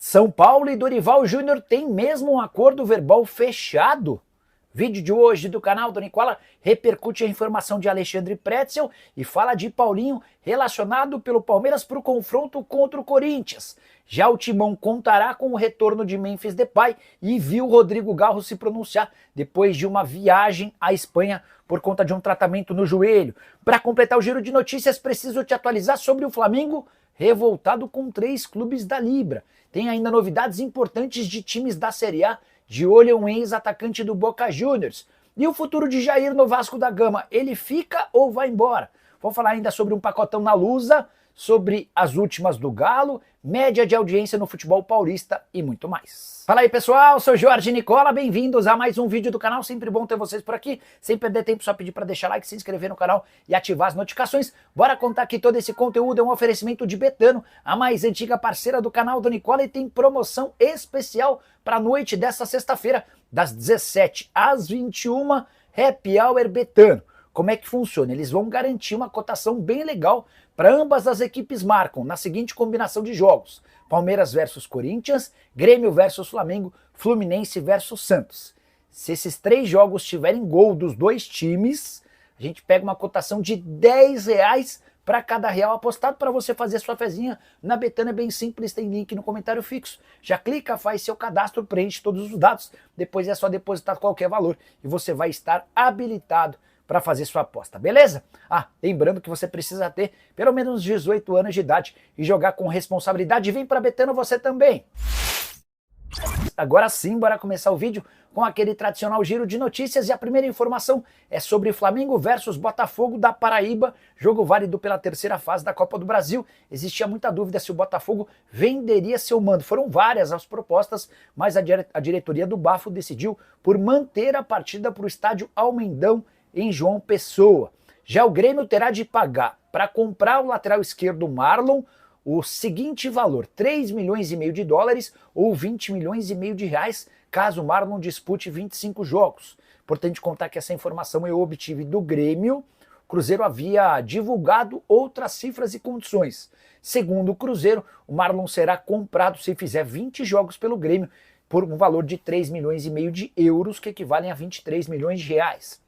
São Paulo e Dorival Júnior têm mesmo um acordo verbal fechado? Vídeo de hoje do canal do Nicola repercute a informação de Alexandre Pretzel e fala de Paulinho relacionado pelo Palmeiras para o confronto contra o Corinthians. Já o Timão contará com o retorno de Memphis Depay e viu Rodrigo Garro se pronunciar depois de uma viagem à Espanha por conta de um tratamento no joelho. Para completar o giro de notícias, preciso te atualizar sobre o Flamengo revoltado com 3 clubes da Libra. Tem ainda novidades importantes de times da Série A, de olho um ex-atacante do Boca Juniors. E o futuro de Jair no Vasco da Gama, ele fica ou vai embora? Vou falar ainda sobre um pacotão na Lusa, sobre as últimas do Galo, média de audiência no futebol paulista e muito mais. Fala aí pessoal, sou Jorge Nicola, bem-vindos a mais um vídeo do canal, sempre bom ter vocês por aqui, sem perder tempo só pedir para deixar like, se inscrever no canal e ativar as notificações. Bora contar que todo esse conteúdo é um oferecimento de Betano, a mais antiga parceira do canal do Nicola, e tem promoção especial para a noite dessa sexta-feira, das 17 às 21, Happy Hour Betano. Como é que funciona? Eles vão garantir uma cotação bem legal para ambas as equipes marcam na seguinte combinação de jogos: Palmeiras versus Corinthians, Grêmio versus Flamengo, Fluminense versus Santos. Se esses 3 jogos tiverem gol dos 2 times, a gente pega uma cotação de R$10 para cada real apostado para você fazer sua fezinha na Betano. É bem simples, tem link no comentário fixo. Já clica, faz seu cadastro, preenche todos os dados, depois é só depositar qualquer valor e você vai estar habilitado para fazer sua aposta, beleza? Lembrando que você precisa ter pelo menos 18 anos de idade e jogar com responsabilidade. Vem para Betano você também. Agora sim, bora começar o vídeo com aquele tradicional giro de notícias, e a primeira informação é sobre Flamengo versus Botafogo da Paraíba, jogo válido pela 3ª fase da Copa do Brasil. Existia muita dúvida se o Botafogo venderia seu mando. Foram várias as propostas, mas a diretoria do Bafo decidiu por manter a partida para o estádio Almendão, em João Pessoa. Já o Grêmio terá de pagar para comprar o lateral esquerdo Marlon o seguinte valor: $3,5 milhões ou $20,5 milhões, caso o Marlon dispute 25 jogos. Importante contar que essa informação eu obtive do Grêmio. O Cruzeiro havia divulgado outras cifras e condições. Segundo o Cruzeiro, o Marlon será comprado se fizer 20 jogos pelo Grêmio por um valor de €3,5 milhões, que equivalem a R$23 milhões.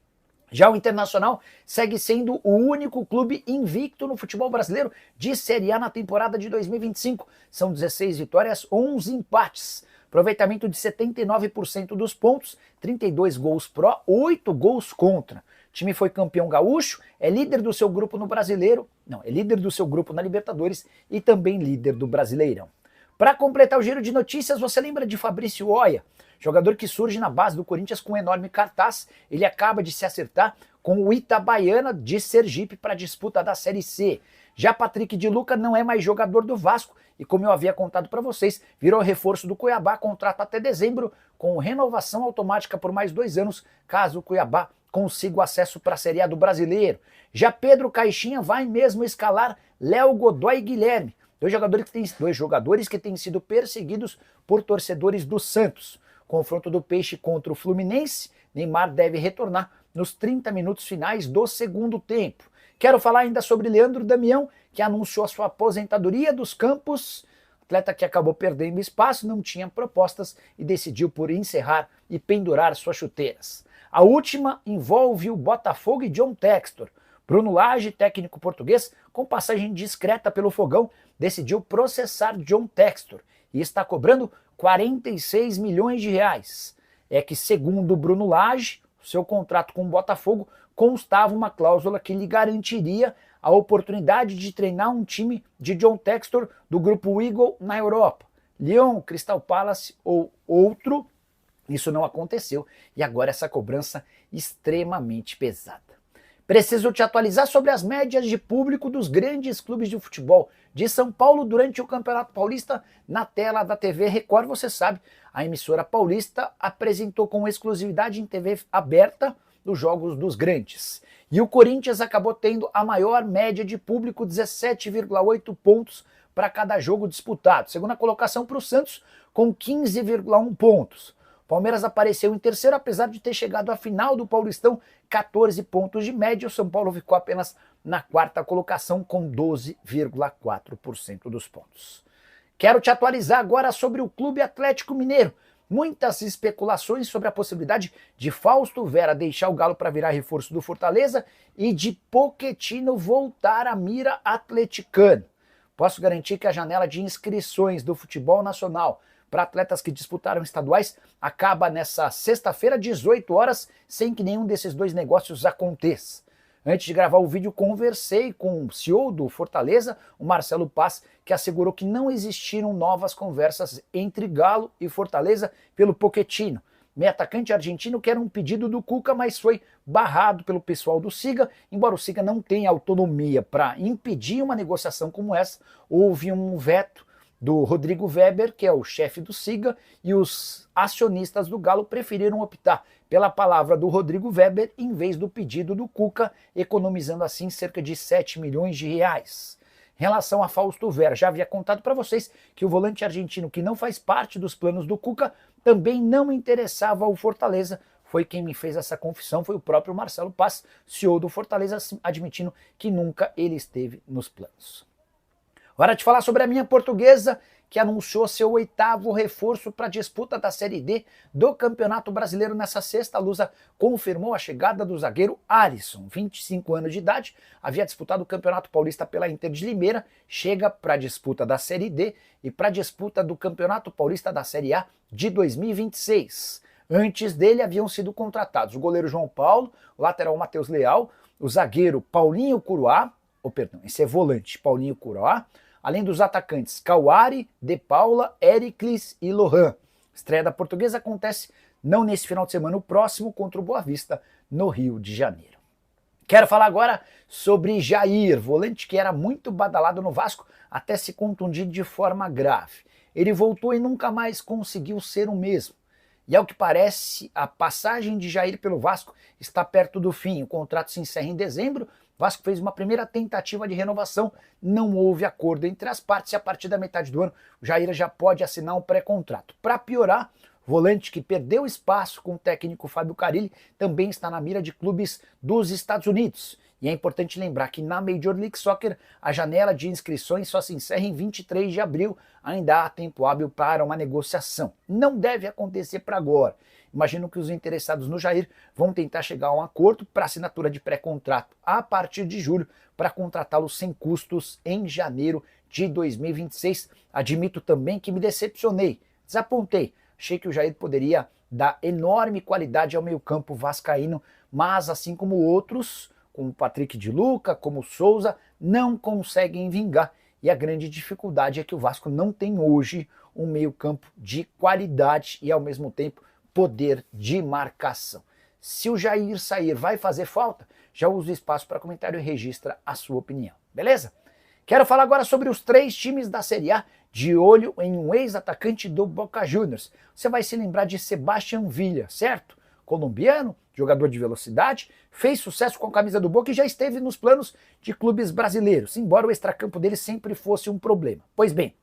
Já o Internacional segue sendo o único clube invicto no futebol brasileiro de Série A na temporada de 2025. São 16 vitórias, 11 empates. Aproveitamento de 79% dos pontos, 32 gols pró, 8 gols contra. O time foi campeão gaúcho, é líder do seu grupo no Brasileiro, é líder do seu grupo na Libertadores e também líder do Brasileirão. Para completar o giro de notícias, você lembra de Fabrício Oia? Jogador que surge na base do Corinthians com um enorme cartaz. Ele acaba de se acertar com o Itabaiana de Sergipe para a disputa da Série C. Já Patrick de Luca não é mais jogador do Vasco e, como eu havia contado para vocês, virou reforço do Cuiabá, contrato até dezembro, com renovação automática por mais 2 anos, caso o Cuiabá consiga o acesso para a Série A do Brasileiro. Já Pedro Caixinha vai mesmo escalar Léo Godoy e Guilherme, dois jogadores que têm sido perseguidos por torcedores do Santos. Confronto do Peixe contra o Fluminense, Neymar deve retornar nos 30 minutos finais do segundo tempo. Quero falar ainda sobre Leandro Damião, que anunciou a sua aposentadoria dos campos. Atleta que acabou perdendo espaço, não tinha propostas e decidiu por encerrar e pendurar suas chuteiras. A última envolve o Botafogo e John Textor. Bruno Lage, técnico português, com passagem discreta pelo Fogão, decidiu processar John Textor e está cobrando R$46 milhões. É que, segundo Bruno Lage, seu contrato com o Botafogo constava uma cláusula que lhe garantiria a oportunidade de treinar um time de John Textor do grupo Eagle na Europa, Lyon, Crystal Palace ou outro. Isso não aconteceu e agora essa cobrança extremamente pesada. Preciso te atualizar sobre as médias de público dos grandes clubes de futebol de São Paulo durante o Campeonato Paulista na tela da TV Record. Você sabe, a emissora paulista apresentou com exclusividade em TV aberta os jogos dos grandes. E o Corinthians acabou tendo a maior média de público, 17,8 pontos para cada jogo disputado. Segunda colocação para o Santos, com 15,1 pontos. Palmeiras apareceu em terceiro, apesar de ter chegado à final do Paulistão, 14 pontos de média. O São Paulo ficou apenas na 4ª colocação com 12,4% dos pontos. Quero te atualizar agora sobre o Clube Atlético Mineiro. Muitas especulações sobre a possibilidade de Fausto Vera deixar o Galo para virar reforço do Fortaleza e de Pochettino voltar à mira atleticana. Posso garantir que a janela de inscrições do futebol nacional para atletas que disputaram estaduais acaba nessa sexta-feira, 18 horas, sem que nenhum desses dois negócios aconteça. Antes de gravar o vídeo, conversei com o CEO do Fortaleza, o Marcelo Paz, que assegurou que não existiram novas conversas entre Galo e Fortaleza pelo Pochettino. Meio atacante argentino que era um pedido do Cuca, mas foi barrado pelo pessoal do Siga. Embora o Siga não tenha autonomia para impedir uma negociação como essa, houve um veto do Rodrigo Weber, que é o chefe do Siga, e os acionistas do Galo preferiram optar pela palavra do Rodrigo Weber em vez do pedido do Cuca, economizando assim cerca de 7 milhões de reais. Em relação a Fausto Vera, já havia contado para vocês que o volante argentino, que não faz parte dos planos do Cuca, também não interessava ao Fortaleza. Foi quem me fez essa confissão, foi o próprio Marcelo Paz, CEO do Fortaleza, admitindo que nunca ele esteve nos planos. Hora de falar sobre a minha Portuguesa, que anunciou seu 8º reforço para a disputa da Série D do Campeonato Brasileiro nessa sexta. A Lusa confirmou a chegada do zagueiro Alisson, 25 anos de idade, havia disputado o Campeonato Paulista pela Inter de Limeira, chega para a disputa da Série D e para a disputa do Campeonato Paulista da Série A de 2026. Antes dele haviam sido contratados o goleiro João Paulo, o lateral Matheus Leal, o zagueiro Paulinho Curuá, esse é volante, Paulinho Curuá, além dos atacantes Cauari, De Paula, Éricles e Lohan. Estreia da Portuguesa acontece não nesse final de semana, o próximo contra o Boa Vista, no Rio de Janeiro. Quero falar agora sobre Jair, volante que era muito badalado no Vasco até se contundir de forma grave. Ele voltou e nunca mais conseguiu ser o mesmo. E ao que parece, a passagem de Jair pelo Vasco está perto do fim. O contrato se encerra em dezembro. O Vasco fez uma primeira tentativa de renovação, não houve acordo entre as partes e a partir da metade do ano o Jair já pode assinar um pré-contrato. Para piorar, o volante que perdeu espaço com o técnico Fábio Carille também está na mira de clubes dos Estados Unidos. E é importante lembrar que na Major League Soccer a janela de inscrições só se encerra em 23 de abril, ainda há tempo hábil para uma negociação. Não deve acontecer para agora. Imagino que os interessados no Jair vão tentar chegar a um acordo para assinatura de pré-contrato a partir de julho para contratá-lo sem custos em janeiro de 2026. Admito também que me decepcionei, desapontei. Achei que o Jair poderia dar enorme qualidade ao meio-campo vascaíno, mas assim como outros, como o Patrick de Luca, como o Souza, não conseguem vingar. E a grande dificuldade é que o Vasco não tem hoje um meio-campo de qualidade e ao mesmo tempo poder de marcação. Se o Jair sair, vai fazer falta? Já usa o espaço para comentário e registra a sua opinião, beleza? Quero falar agora sobre os 3 times da Série A de olho em um ex-atacante do Boca Juniors. Você vai se lembrar de Sebastián Villa, certo? Colombiano, jogador de velocidade, fez sucesso com a camisa do Boca e já esteve nos planos de clubes brasileiros, embora o extracampo dele sempre fosse um problema. Pois bem,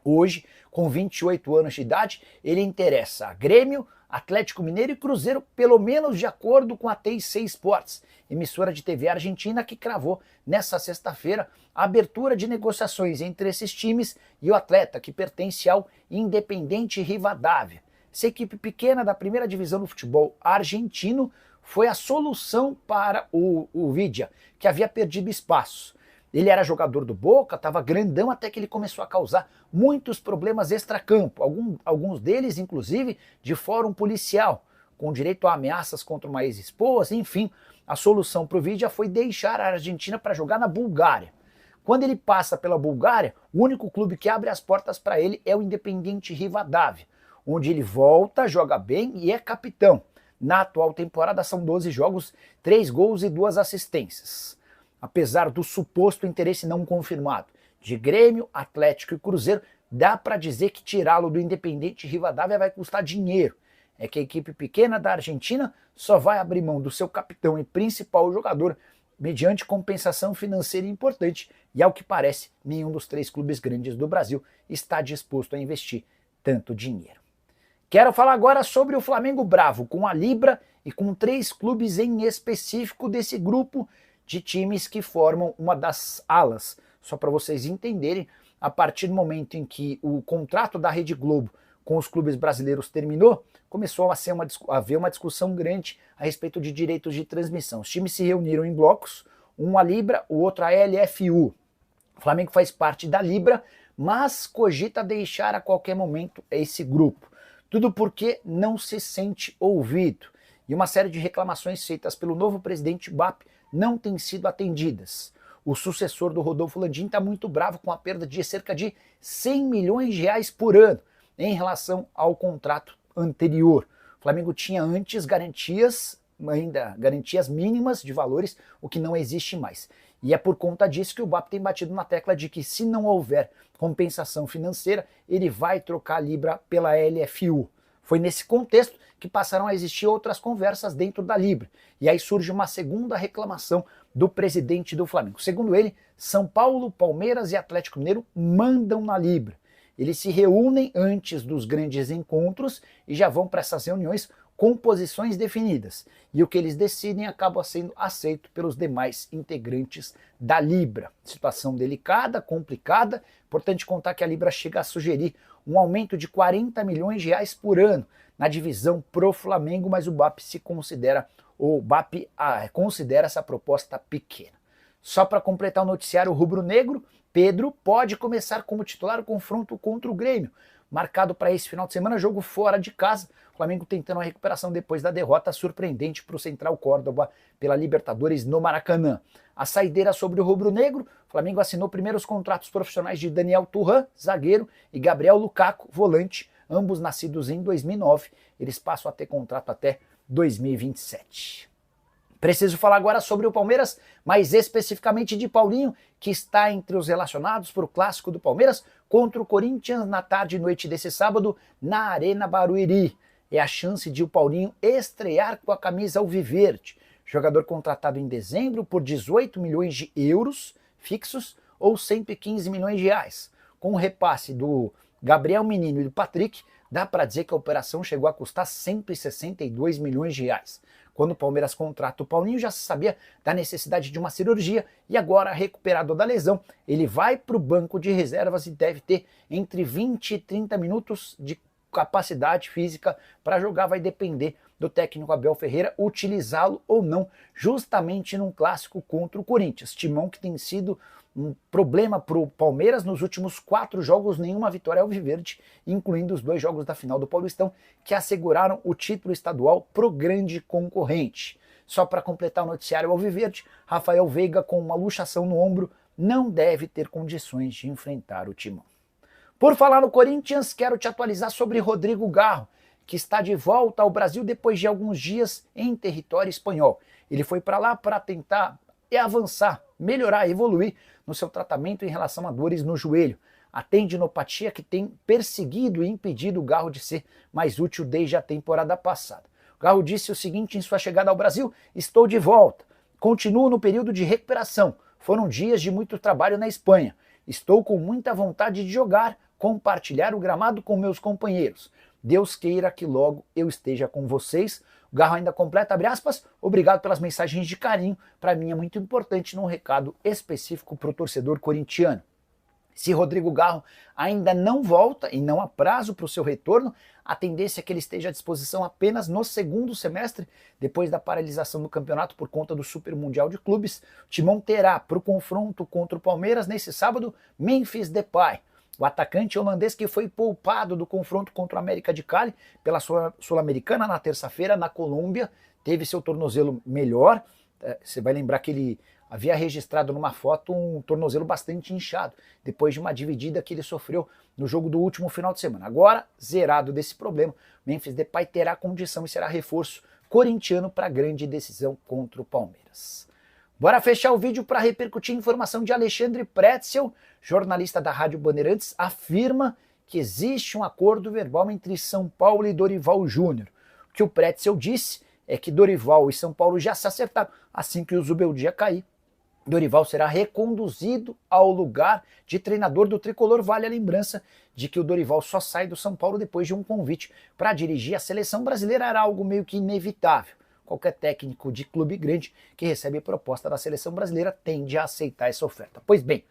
hoje, com 28 anos de idade, ele interessa a Grêmio, Atlético Mineiro e Cruzeiro, pelo menos de acordo com a TIC Sports, emissora de TV argentina que cravou nessa sexta-feira a abertura de negociações entre esses times e o atleta que pertence ao Independiente Rivadavia. Essa equipe pequena da primeira divisão do futebol argentino foi a solução para o Vidia, que havia perdido espaço. Ele era jogador do Boca, estava grandão até que ele começou a causar muitos problemas extracampo, alguns deles inclusive de fórum policial, com direito a ameaças contra uma ex-esposa, enfim. A solução para o Vidia foi deixar a Argentina para jogar na Bulgária. Quando ele passa pela Bulgária, o único clube que abre as portas para ele é o Independiente Rivadavia, onde ele volta, joga bem e é capitão. Na atual temporada são 12 jogos, 3 gols e 2 assistências. Apesar do suposto interesse não confirmado de Grêmio, Atlético e Cruzeiro, dá para dizer que tirá-lo do Independiente Rivadavia vai custar dinheiro. É que a equipe pequena da Argentina só vai abrir mão do seu capitão e principal jogador mediante compensação financeira importante e, ao que parece, nenhum dos 3 clubes grandes do Brasil está disposto a investir tanto dinheiro. Quero falar agora sobre o Flamengo Bravo, com a Libra e com 3 clubes em específico desse grupo de times que formam uma das alas. Só para vocês entenderem, a partir do momento em que o contrato da Rede Globo com os clubes brasileiros terminou, começou a haver uma discussão grande a respeito de direitos de transmissão. Os times se reuniram em blocos, um a Libra, o outro a LFU. O Flamengo faz parte da Libra, mas cogita deixar a qualquer momento esse grupo. Tudo porque não se sente ouvido. E uma série de reclamações feitas pelo novo presidente BAP não têm sido atendidas. O sucessor do Rodolfo Landim está muito bravo com a perda de cerca de 100 milhões de reais por ano em relação ao contrato anterior. O Flamengo tinha antes garantias mínimas de valores, o que não existe mais. E é por conta disso que o BAP tem batido na tecla de que se não houver compensação financeira, ele vai trocar a Libra pela LFU. Foi nesse contexto que passaram a existir outras conversas dentro da Libra. E aí surge uma segunda reclamação do presidente do Flamengo. Segundo ele, São Paulo, Palmeiras e Atlético Mineiro mandam na Libra. Eles se reúnem antes dos grandes encontros e já vão para essas reuniões com posições definidas. E o que eles decidem acaba sendo aceito pelos demais integrantes da Libra. Situação delicada, complicada. Importante contar que a Libra chega a sugerir um aumento de 40 milhões de reais por ano na divisão pro Flamengo, mas o BAP considera essa proposta pequena. Só para completar o noticiário rubro-negro, Pedro pode começar como titular o confronto contra o Grêmio, marcado para esse final de semana, jogo fora de casa. O Flamengo tentando a recuperação depois da derrota surpreendente para o Central Córdoba pela Libertadores no Maracanã. A saideira sobre o rubro-negro, o Flamengo assinou primeiros contratos profissionais de Daniel Thuram, zagueiro, e Gabriel Lukaku, volante, ambos nascidos em 2009. Eles passam a ter contrato até 2027. Preciso falar agora sobre o Palmeiras, mais especificamente de Paulinho, que está entre os relacionados para o clássico do Palmeiras contra o Corinthians na tarde e noite desse sábado na Arena Barueri. É a chance de o Paulinho estrear com a camisa alviverde. Jogador contratado em dezembro por 18 milhões de euros fixos ou 115 milhões de reais. Com o repasse do Gabriel Menino e do Patrick, dá para dizer que a operação chegou a custar 162 milhões de reais. Quando o Palmeiras contrata o Paulinho, já se sabia da necessidade de uma cirurgia e agora, recuperado da lesão, ele vai para o banco de reservas e deve ter entre 20 e 30 minutos de capacidade física para jogar. Vai depender do técnico Abel Ferreira utilizá-lo ou não, justamente num clássico contra o Corinthians. Timão que tem sido um problema para o Palmeiras nos últimos 4 jogos, nenhuma vitória alviverde, incluindo os 2 jogos da final do Paulistão, que asseguraram o título estadual pro grande concorrente. Só para completar o noticiário alviverde, Rafael Veiga, com uma luxação no ombro, não deve ter condições de enfrentar o Timão. Por falar no Corinthians, quero te atualizar sobre Rodrigo Garro, que está de volta ao Brasil depois de alguns dias em território espanhol. Ele foi para lá para tentar avançar, melhorar, evoluir no seu tratamento em relação a dores no joelho. A tendinopatia que tem perseguido e impedido o Garro de ser mais útil desde a temporada passada. O Garro disse o seguinte em sua chegada ao Brasil: estou de volta, continuo no período de recuperação, foram dias de muito trabalho na Espanha, estou com muita vontade de jogar, compartilhar o gramado com meus companheiros. Deus queira que logo eu esteja com vocês. O Garro ainda completa, abre aspas, obrigado pelas mensagens de carinho, para mim é muito importante num recado específico para o torcedor corintiano. Se Rodrigo Garro ainda não volta e não há prazo para o seu retorno, a tendência é que ele esteja à disposição apenas no segundo semestre, depois da paralisação do campeonato por conta do Super Mundial de Clubes. O Timão terá para o confronto contra o Palmeiras nesse sábado Memphis Depay, o atacante holandês que foi poupado do confronto contra o América de Cali pela Sul-Americana na terça-feira na Colômbia, teve seu tornozelo melhor. Você vai lembrar que ele havia registrado numa foto um tornozelo bastante inchado, depois de uma dividida que ele sofreu no jogo do último final de semana. Agora, zerado desse problema, Memphis Depay terá condição e será reforço corintiano para a grande decisão contra o Palmeiras. Bora fechar o vídeo para repercutir a informação de Alexandre Pretzel, jornalista da Rádio Bandeirantes, afirma que existe um acordo verbal entre São Paulo e Dorival Júnior. O que o Pretzel disse é que Dorival e São Paulo já se acertaram. Assim que o Zubeldia cair, Dorival será reconduzido ao lugar de treinador do Tricolor. Vale a lembrança de que o Dorival só sai do São Paulo depois de um convite para dirigir a seleção brasileira. Era algo meio que inevitável. Qualquer técnico de clube grande que recebe proposta da seleção brasileira tende a aceitar essa oferta. Pois bem,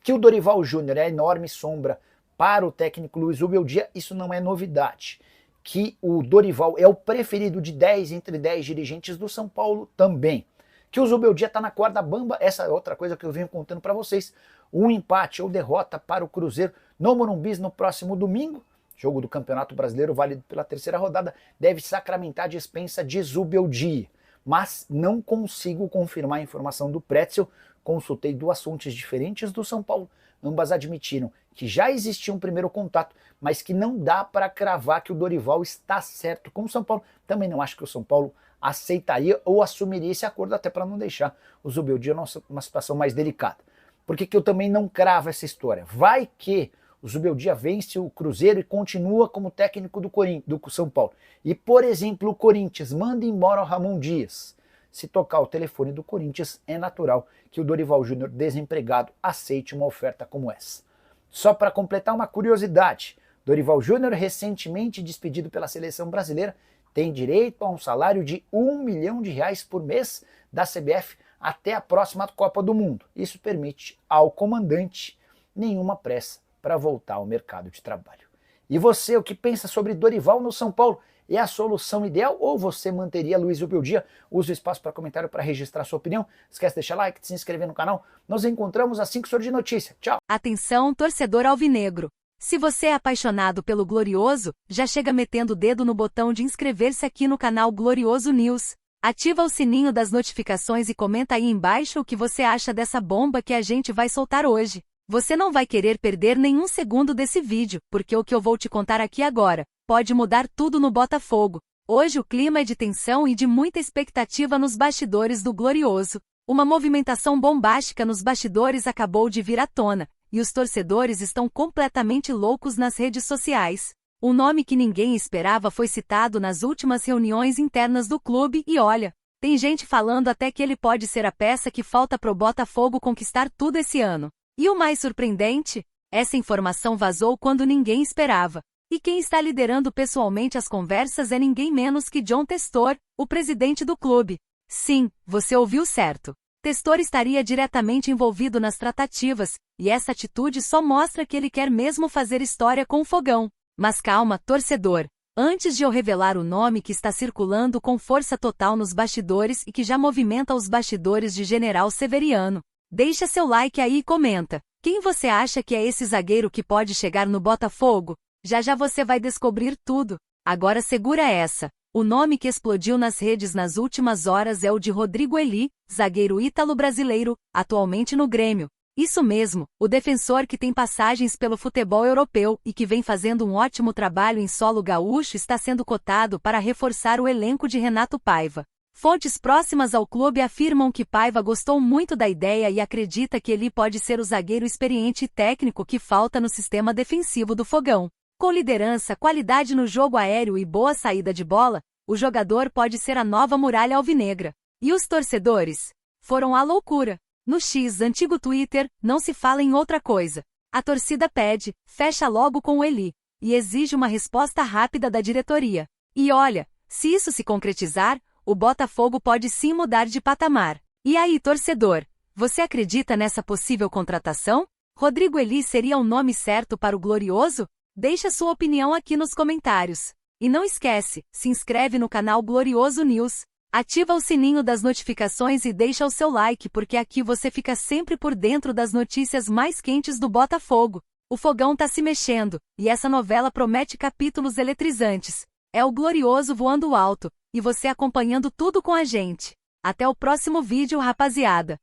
Que o Dorival Júnior é a enorme sombra para o técnico Luiz Zubeldia, isso não é novidade. Que o Dorival é o preferido de 10 entre 10 dirigentes do São Paulo também. Que o Zubeldia está na corda bamba, essa é outra coisa que eu venho contando para vocês. Um empate ou derrota para o Cruzeiro no Morumbi no próximo domingo, jogo do Campeonato Brasileiro válido pela terceira rodada, deve sacramentar a dispensa de Zubeldia. Mas não consigo confirmar a informação do Pretzel. Consultei duas fontes diferentes do São Paulo, ambas admitiram que já existia um primeiro contato, mas que não dá para cravar que o Dorival está certo com o São Paulo. Também não acho que o São Paulo aceitaria ou assumiria esse acordo, até para não deixar o Zubeldia numa situação mais delicada. Por que eu também não cravo essa história? Vai que o Zubeldia vence o Cruzeiro e continua como técnico do São Paulo. E, por exemplo, o Corinthians manda embora o Ramon Dias. Se tocar o telefone do Corinthians, é natural que o Dorival Júnior, desempregado, aceite uma oferta como essa. Só para completar uma curiosidade, Dorival Júnior, recentemente despedido pela seleção brasileira, tem direito a um salário de R$1 milhão por mês da CBF até a próxima Copa do Mundo. Isso permite ao comandante nenhuma pressa para voltar ao mercado de trabalho. E você, o que pensa sobre Dorival no São Paulo? É a solução ideal ou você manteria Luiz Zubeldia? Use o espaço para comentário para registrar sua opinião. Esquece de deixar like, de se inscrever no canal. Nos encontramos assim que surgir notícia. Tchau! Atenção, torcedor alvinegro! Se você é apaixonado pelo Glorioso, já chega metendo o dedo no botão de inscrever-se aqui no canal Glorioso News. Ativa o sininho das notificações e comenta aí embaixo o que você acha dessa bomba que a gente vai soltar hoje. Você não vai querer perder nenhum segundo desse vídeo, porque o que eu vou te contar aqui agora pode mudar tudo no Botafogo. Hoje o clima é de tensão e de muita expectativa nos bastidores do Glorioso. Uma movimentação bombástica nos bastidores acabou de vir à tona, e os torcedores estão completamente loucos nas redes sociais. Um nome que ninguém esperava foi citado nas últimas reuniões internas do clube e olha, tem gente falando até que ele pode ser a peça que falta pro Botafogo conquistar tudo esse ano. E o mais surpreendente? Essa informação vazou quando ninguém esperava. E quem está liderando pessoalmente as conversas é ninguém menos que John Testor, o presidente do clube. Sim, você ouviu certo. Testor estaria diretamente envolvido nas tratativas, e essa atitude só mostra que ele quer mesmo fazer história com o Fogão. Mas calma, torcedor. Antes de eu revelar o nome que está circulando com força total nos bastidores e que já movimenta os bastidores de General Severiano, deixa seu like aí e comenta. Quem você acha que é esse zagueiro que pode chegar no Botafogo? Já já você vai descobrir tudo. Agora segura essa. O nome que explodiu nas redes nas últimas horas é o de Rodrigo Eli, zagueiro ítalo-brasileiro, atualmente no Grêmio. Isso mesmo, o defensor que tem passagens pelo futebol europeu e que vem fazendo um ótimo trabalho em solo gaúcho está sendo cotado para reforçar o elenco de Renato Paiva. Fontes próximas ao clube afirmam que Paiva gostou muito da ideia e acredita que Eli pode ser o zagueiro experiente e técnico que falta no sistema defensivo do Fogão. Com liderança, qualidade no jogo aéreo e boa saída de bola, o jogador pode ser a nova muralha alvinegra. E os torcedores? Foram à loucura. No X, antigo Twitter, não se fala em outra coisa. A torcida pede, fecha logo com o Eli, e exige uma resposta rápida da diretoria. E olha, se isso se concretizar, o Botafogo pode sim mudar de patamar. E aí, torcedor? Você acredita nessa possível contratação? Rodrigo Eli seria o nome certo para o Glorioso? Deixa sua opinião aqui nos comentários. E não esquece, se inscreve no canal Glorioso News, ativa o sininho das notificações e deixa o seu like porque aqui você fica sempre por dentro das notícias mais quentes do Botafogo. O Fogão tá se mexendo, e essa novela promete capítulos eletrizantes. É o Glorioso voando alto, e você acompanhando tudo com a gente. Até o próximo vídeo, rapaziada.